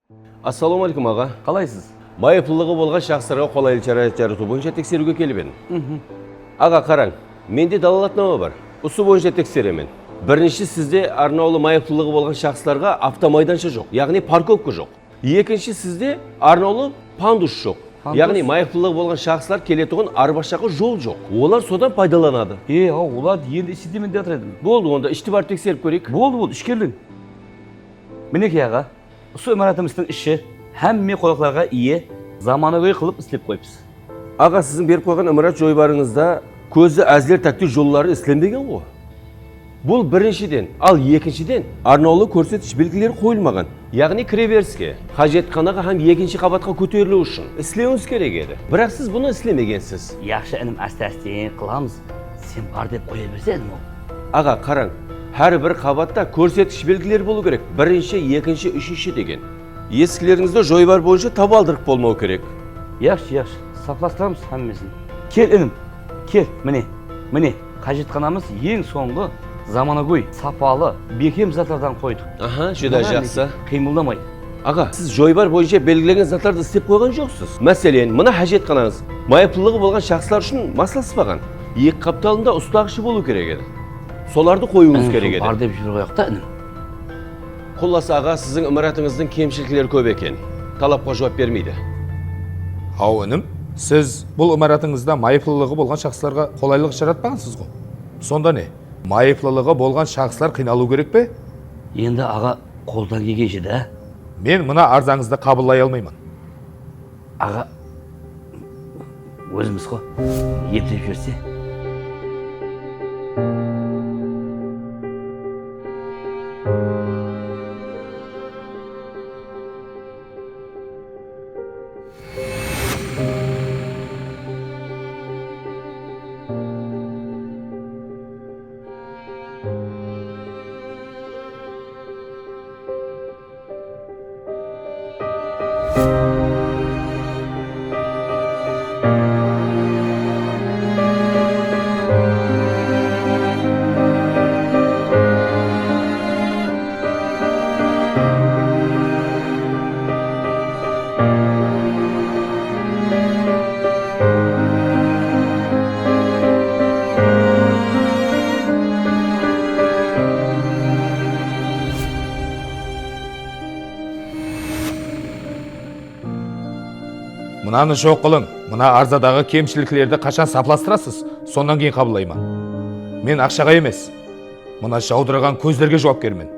Ассалаумалейкум аға. Қалайсыз? Майыплылығы болған шақсырға қолайлы шарайат жарату бойынша тексеруге келіп едім. Аға қараң, менде далалатнама бар. Осы бойынша тексеремін. Бірінші, сізде арнаулы майыплылығы болған шақсыларға автомайданша жоқ, яғни парковка жоқ. Екінші, сізде арнаулы пандус жоқ. Яғни майыплылығы болған шақсылар келетұғын арбашақы жол жоқ. Олар содан пайдаланады. Олар енді ішті мен де атырайдым. Болды, онда ішті бар тексеріп көрейік. Болды, ішкерлің. Мінеке аға, осы өміратымыздың іші әмме қойықларға ие заманауи қылып істеп қойыпсыз. Аға, сіздің беріп қойған ымырат жойбарыңызда көзі әзілер тәкті жоллары ісленбеген ғой. Бұл біріншіден, ал екіншіден арнаулы көрсетіш белгілері қойылмаған. Яғни кіреберіске, қажетханаға һәм екінші қабатқа көтерілу үшін істеуіңіз керек еді. Бірақ сіз бұны істемегенсіз. Яқшы інім, әсті-әстен қыламыз. Сен бар деп қоя берсең ол. Аға, қараң, әр бір қабатта көрсеткіш белгілері болу керек. Бірінші, екінші, үшінші деген. Ескілеріңізді жойбар бойынша табалдырық болмау керек. Яқшы, сапластырамыз әммесін. Кел інім, кел, міне, қажетханамыз ең соңғы заманауи, сапалы, бекем заттардан қойдық. Аха, жүда жақсы. Қимылдамайды. Аға, сіз жойбар бойынша белгіленген заттарды істеп қойған жоқсыз. Мәселен, мына хажетханаңыз майыплылығы болған шақсылар үшін масласпаған. Екі қапталында ұстағышы болу керек еді. Соларды қоюыңыз керек еді. Бар деп жүр қояқта, інім. Құлласы аға, сіздің ымыратыңыздың кемшіліктері көп екен. Талапқа жауап бермейді. Ау інім, сіз бұл ымыратыңызда майыплылығы болған шақсыларға қолайлық жаратпағансыз ғой. Сонда не? Майыплылығы болған шақсылар қиналу керек пе? Енді аға қолдан келген жеді, Мен мына арзаңызды қабылдай алмаймын. Аға, өзіміз қой, ептеп жүрсе. Мынаны жоқ қылың, мына арзадағы кемшіліктерді қашан сапластырасыз, сонан кейін қабылдаймын. Мен ақшаға емес, мына жаудыраған көздерге жауап бермін.